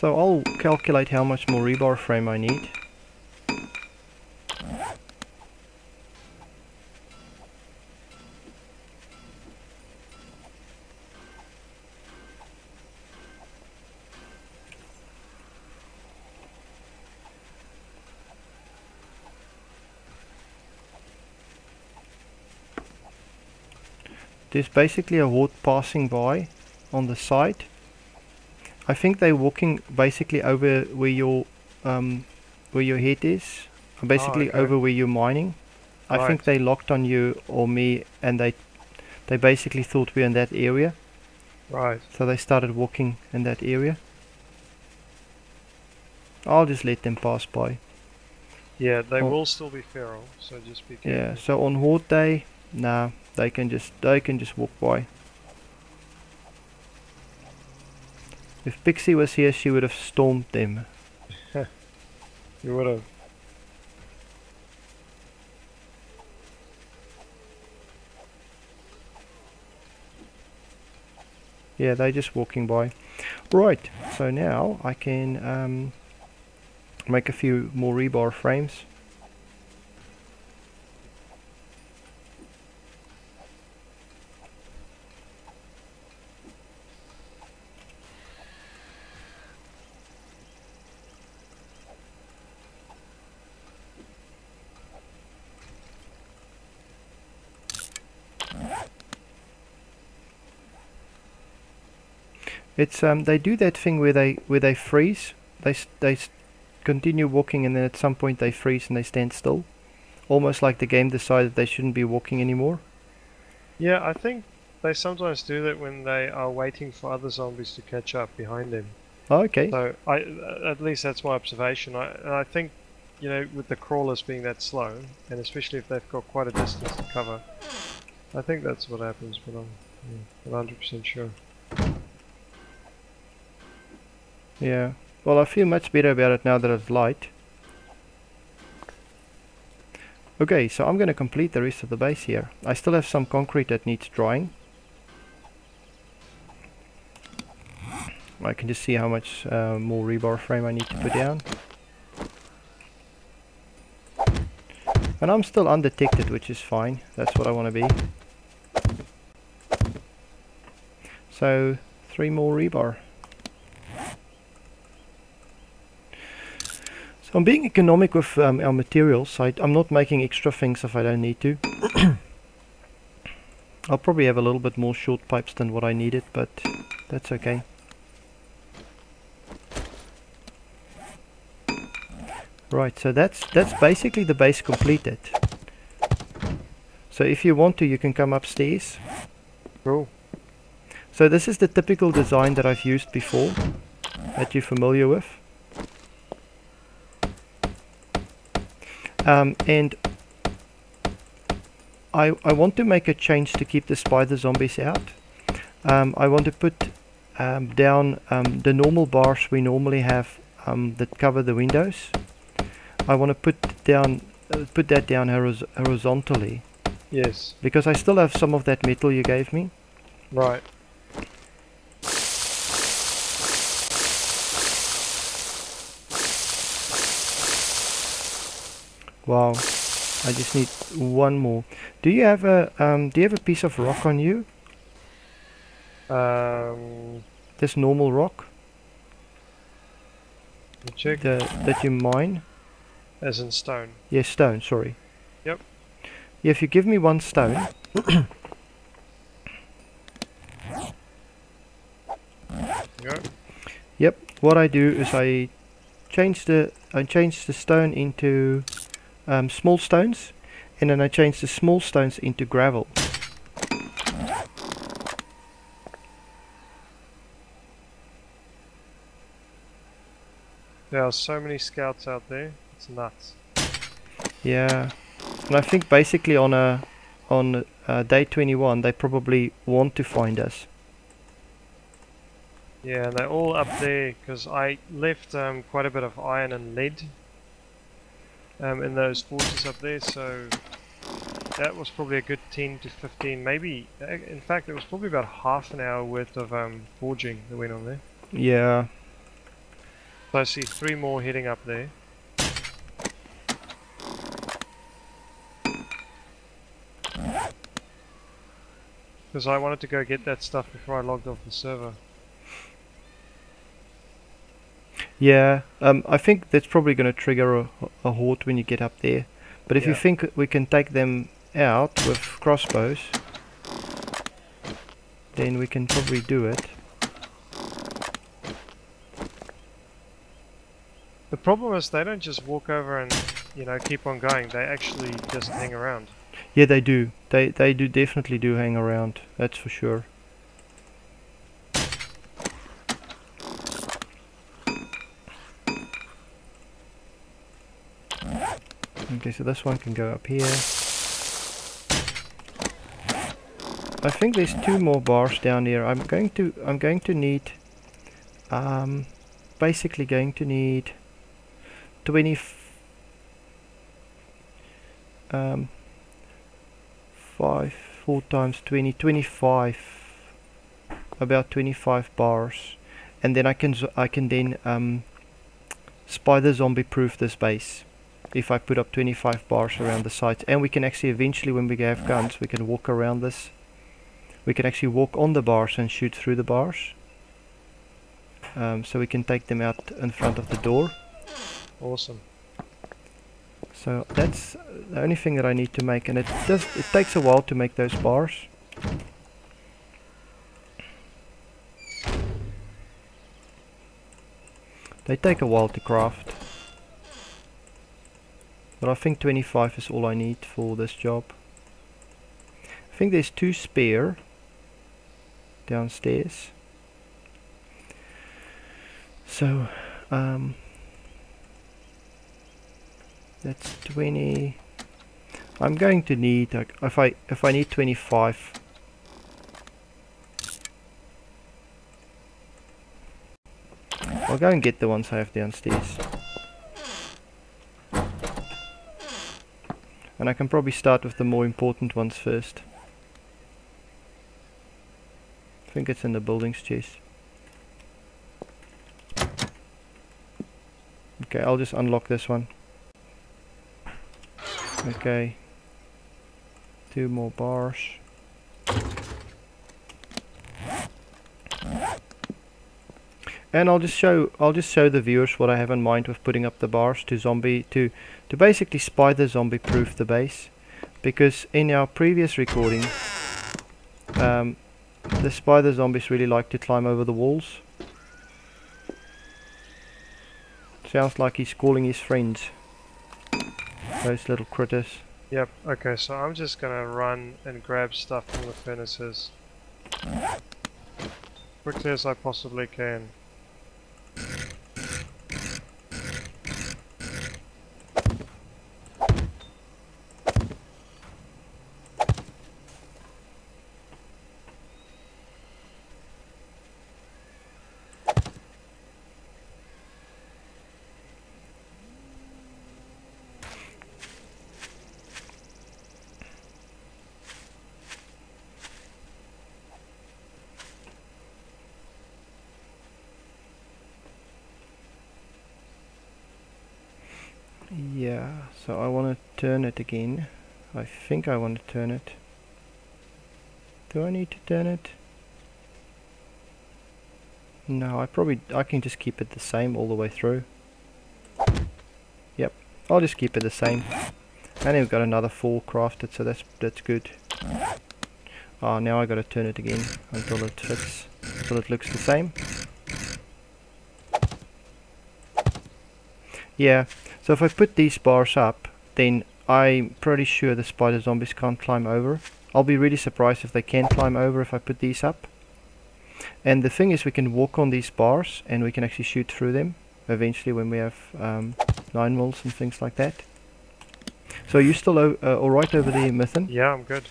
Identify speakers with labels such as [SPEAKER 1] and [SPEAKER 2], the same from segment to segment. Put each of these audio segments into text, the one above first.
[SPEAKER 1] So I'll calculate how much more rebar frame I need. There's basically a horde passing by on the side. I think they're walking basically over where your head is, basically
[SPEAKER 2] okay.
[SPEAKER 1] over where you're mining. I
[SPEAKER 2] Right.
[SPEAKER 1] think they locked on you or me, and they basically thought we're in that area,
[SPEAKER 2] Right.
[SPEAKER 1] so they started walking in that area. I'll just let them pass by.
[SPEAKER 2] Yeah, they
[SPEAKER 1] Oh.
[SPEAKER 2] will still be feral, so just be careful.
[SPEAKER 1] Yeah. So on horde day, nah, they can just walk by. If Pixie was here, she would have stormed them.
[SPEAKER 2] You would have.
[SPEAKER 1] Yeah, they're just walking by. Right, so now I can make a few more rebar frames. It's they do that thing where they freeze. They continue walking, and then at some point they freeze and they stand still, almost like the game decided they shouldn't be walking anymore.
[SPEAKER 2] Yeah, I think they sometimes do that when they are waiting for other zombies to catch up behind them.
[SPEAKER 1] Oh, okay.
[SPEAKER 2] So at least that's my observation. I think, you know, with the crawlers being that slow, and especially if they've got quite a distance to cover, I think that's what happens. But I'm not 100% sure.
[SPEAKER 1] Yeah. Well, I feel much better about it now that it's light. Okay, so I'm going to complete the rest of the base here. I still have some concrete that needs drying. I can just see how much more rebar frame I need to put down. And I'm still undetected, which is fine. That's what I want to be. So 3 more rebar. So I'm being economic with our materials. I'm not making extra things if I don't need to. I'll probably have a little bit more short pipes than what I needed, but that's okay. Right, so that's basically the base completed. So if you want to, you can come upstairs.
[SPEAKER 2] Cool.
[SPEAKER 1] So this is the typical design that I've used before, that you're familiar with. And I want to make a change to keep the spider zombies out. I want to put down the normal bars we normally have that cover the windows. I want to put that down horizontally.
[SPEAKER 2] Yes.
[SPEAKER 1] Because I still have some of that metal you gave me.
[SPEAKER 2] Right.
[SPEAKER 1] Wow, I just need one more. Do you have a piece of rock on you? This normal rock
[SPEAKER 2] Check.
[SPEAKER 1] that you mine?
[SPEAKER 2] As in stone.
[SPEAKER 1] Yes, stone, sorry.
[SPEAKER 2] Yep.
[SPEAKER 1] Yeah, if you give me one stone.
[SPEAKER 2] Go.
[SPEAKER 1] Yep, what I do is I change the stone into small stones, and then I change the small stones into gravel.
[SPEAKER 2] There are so many scouts out there. It's nuts.
[SPEAKER 1] Yeah, and I think basically on day 21 they probably want to find us.
[SPEAKER 2] Yeah, and they're all up there because I left quite a bit of iron and lead in those forges up there, so that was probably a good 10 to 15, maybe, in fact it was probably about half an hour worth of forging that went on there.
[SPEAKER 1] Yeah.
[SPEAKER 2] So I see 3 more heading up there. Because I wanted to go get that stuff before I logged off the server.
[SPEAKER 1] Yeah, I think that's probably going to trigger a horde when you get up there. But if you think we can take them out with crossbows, then we can probably do it.
[SPEAKER 2] The problem is they don't just walk over and, you know, keep on going. They actually just hang around.
[SPEAKER 1] Yeah, they do. They do definitely do hang around. That's for sure. Okay, so this one can go up here. I think there's 2 more bars down here. I'm going to need basically going to need 4 times 20, 25, about 25 bars, and then I can then spider zombie proof this base if I put up 25 bars around the sides. And we can actually eventually, when we have guns, we can walk around this. We can actually walk on the bars and shoot through the bars, so we can take them out in front of the door.
[SPEAKER 2] Awesome.
[SPEAKER 1] So that's the only thing that I need to make, and it takes a while to make those bars. They take a while to craft, but I think 25 is all I need for this job. I think there's 2 spare downstairs, so that's 20. I'm going to need, like, if I need 25, I'll go and get the ones I have downstairs, and I can probably start with the more important ones first. I think it's in the buildings chest. Okay, I'll just unlock this one. Okay, 2 more bars. And I'll just show the viewers what I have in mind with putting up the bars to basically spider zombie proof the base, because in our previous recording the spider zombies really like to climb over the walls. Sounds like he's calling his friends, those little critters.
[SPEAKER 2] Yep, okay, so I'm just gonna run and grab stuff from the furnaces quickly as I possibly can.
[SPEAKER 1] Yeah, so I want to turn it again. I think I want to turn it. Do I need to turn it? No, I can just keep it the same all the way through. Yep, I'll just keep it the same. And then we've got another 4 crafted, so that's good. Oh, now I got to turn it again until it fits, until it looks the same. Yeah, so if I put these bars up, then I'm pretty sure the spider zombies can't climb over. I'll be really surprised if they can climb over if I put these up. And the thing is, we can walk on these bars and we can actually shoot through them eventually when we have 9mm and things like that. So are you still alright over there, Mythin?
[SPEAKER 2] Yeah, I'm good.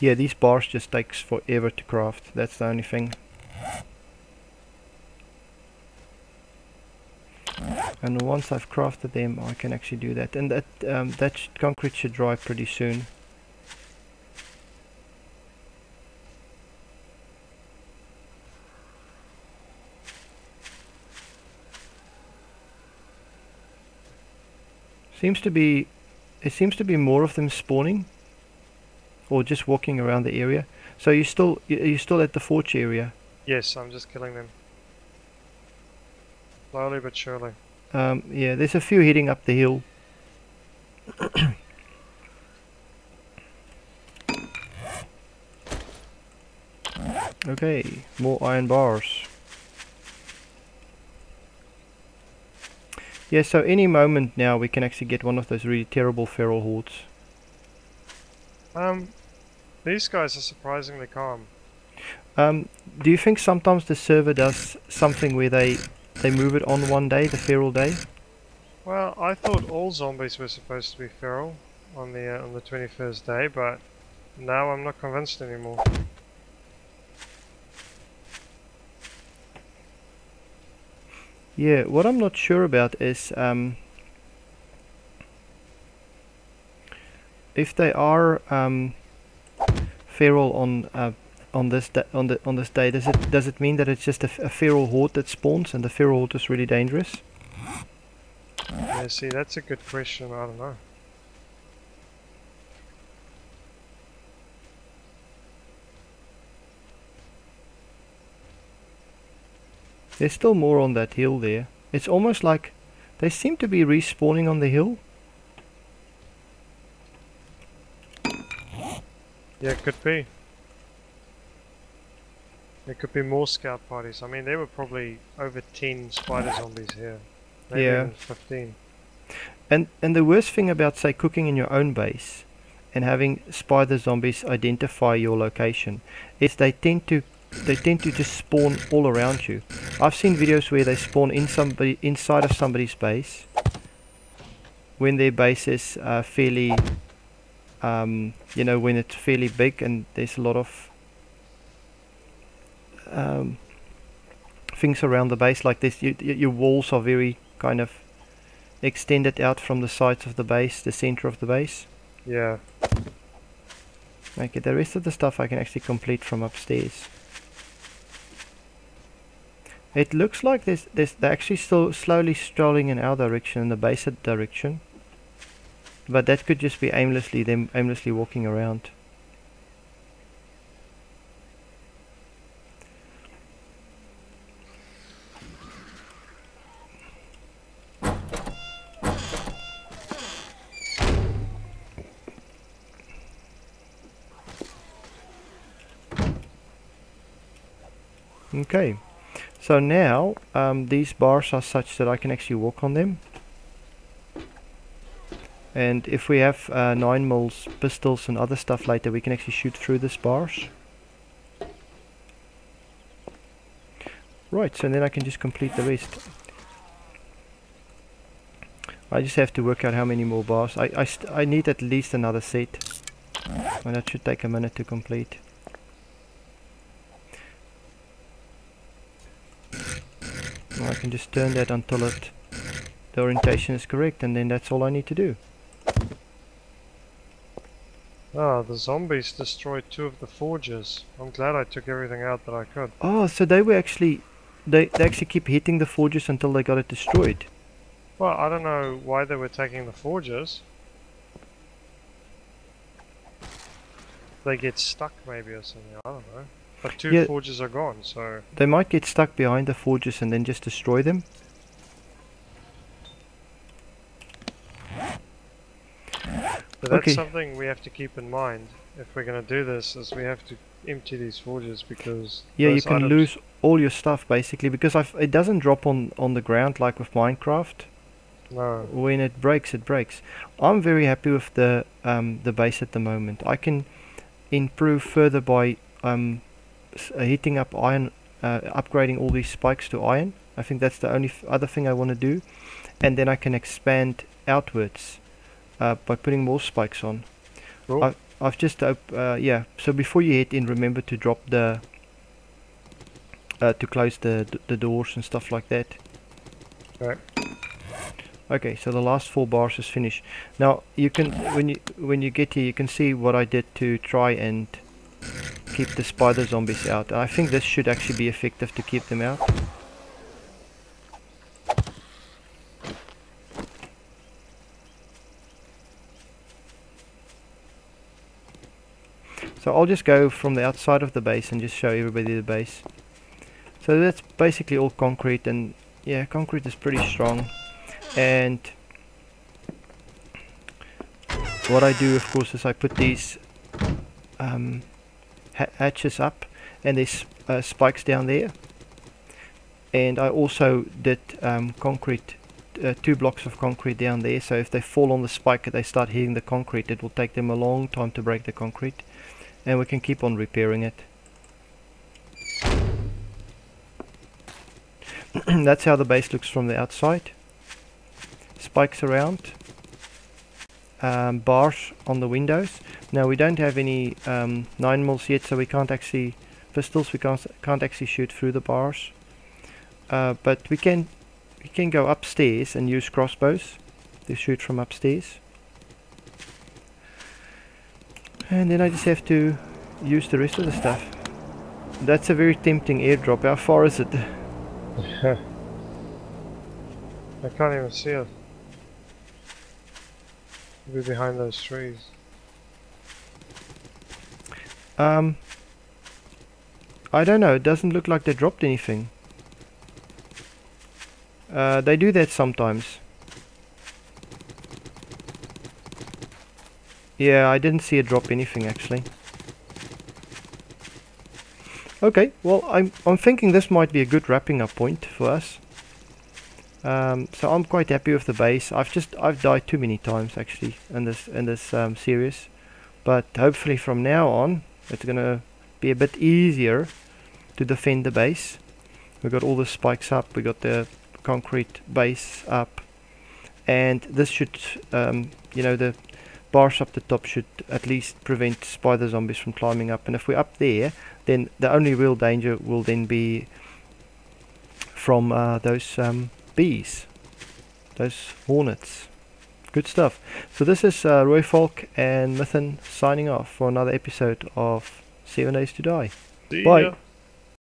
[SPEAKER 1] Yeah, these bars just takes forever to craft. That's the only thing. And once I've crafted them, I can actually do that. And that concrete should dry pretty soon. Seems to be, it seems to be more of them spawning, or just walking around the area. So you're still at the forge area.
[SPEAKER 2] Yes, I'm just killing them. Slowly but surely.
[SPEAKER 1] Yeah, there's a few heading up the hill. Okay, more iron bars. Yeah, so any moment now we can actually get one of those really terrible feral hordes.
[SPEAKER 2] These guys are surprisingly calm.
[SPEAKER 1] Do you think sometimes the server does something where they move it on one day, the feral day?
[SPEAKER 2] Well, I thought all zombies were supposed to be feral on the 21st day, but now I'm not convinced anymore.
[SPEAKER 1] Yeah, what I'm not sure about is if they are feral on this day. Does it mean that it's just a feral horde that spawns, and the feral horde is really dangerous?
[SPEAKER 2] Yeah, see, that's a good question. I don't know.
[SPEAKER 1] There's still more on that hill there. It's almost like they seem to be respawning on the hill.
[SPEAKER 2] Yeah, it could be. There could be more scout parties. I mean, there were probably over 10 spider zombies here. Maybe even 15.
[SPEAKER 1] And the worst thing about, say, cooking in your own base and having spider zombies identify your location is they tend to just spawn all around you. I've seen videos where they spawn inside of somebody's base when their base is fairly, you know, when it's fairly big and there's a lot of things around the base like this. Your walls are very kind of extended out from the sides of the base, the center of the base.
[SPEAKER 2] Yeah.
[SPEAKER 1] Okay, the rest of the stuff I can actually complete from upstairs. It looks like they're actually still slowly strolling in our direction, in the base direction. But that could just be them aimlessly walking around. Okay, so now these bars are such that I can actually walk on them. And if we have 9mm pistols and other stuff later, we can actually shoot through these bars. Right, so then I can just complete the rest. I just have to work out how many more bars. I need at least another set, and that should take a minute to complete. I can just turn that until the orientation is correct, and then that's all I need to do.
[SPEAKER 2] Ah, the zombies destroyed 2 of the forges. I'm glad I took everything out that I could.
[SPEAKER 1] Oh, so they actually keep hitting the forges until they got it destroyed.
[SPEAKER 2] Well, I don't know why they were taking the forges. They get stuck maybe or something, I don't know. But 2 forges are gone, so...
[SPEAKER 1] They might get stuck behind the forges and then just destroy them.
[SPEAKER 2] But that's something we have to keep in mind if we're going to do this, is we have to empty these forges, because...
[SPEAKER 1] Yeah, you can lose all your stuff basically, because it doesn't drop on the ground like with Minecraft.
[SPEAKER 2] No.
[SPEAKER 1] When it breaks, it breaks. I'm very happy with the base at the moment. I can improve further by heating up iron, upgrading all these spikes to iron. I think that's the only other thing I want to do, and then I can expand outwards by putting more spikes on.
[SPEAKER 2] Cool.
[SPEAKER 1] I've just yeah. So before you head in, remember to drop to close the doors and stuff like that.
[SPEAKER 2] Right.
[SPEAKER 1] Okay, so the last 4 bars is finished. Now you can, when you get here, you can see what I did to try and keep the spider zombies out. I think this should actually be effective to keep them out. So I'll just go from the outside of the base and just show everybody the base. So that's basically all concrete, and yeah, concrete is pretty strong. And what I do, of course, is I put these hatches up, and there's spikes down there. And I also did concrete, 2 blocks of concrete down there, so if they fall on the spike and they start hitting the concrete, it will take them a long time to break the concrete, and we can keep on repairing it. That's how the base looks from the outside. Spikes around, bars on the windows. Now we don't have any 9mm yet, so we can't actually, pistols, we can't actually shoot through the bars. But we can go upstairs and use crossbows to shoot from upstairs. And then I just have to use the rest of the stuff. That's a very tempting airdrop. How far is it?
[SPEAKER 2] I can't even see it. We're behind those trees.
[SPEAKER 1] I don't know, it doesn't look like they dropped anything. They do that sometimes. Yeah, I didn't see it drop anything actually. Okay, well I'm thinking this might be a good wrapping up point for us. So I'm quite happy with the base. I've died too many times actually in this series, but hopefully from now on it's gonna be a bit easier to defend the base. We got all the spikes up, we got the concrete base up, and this should, you know, the bars up the top should at least prevent spider zombies from climbing up. And if we're up there, then the only real danger will then be from those bees, those hornets. Good stuff. So this is Roy Falk and Mythen signing off for another episode of 7 Days to Die.
[SPEAKER 2] See
[SPEAKER 1] Bye.
[SPEAKER 2] ya.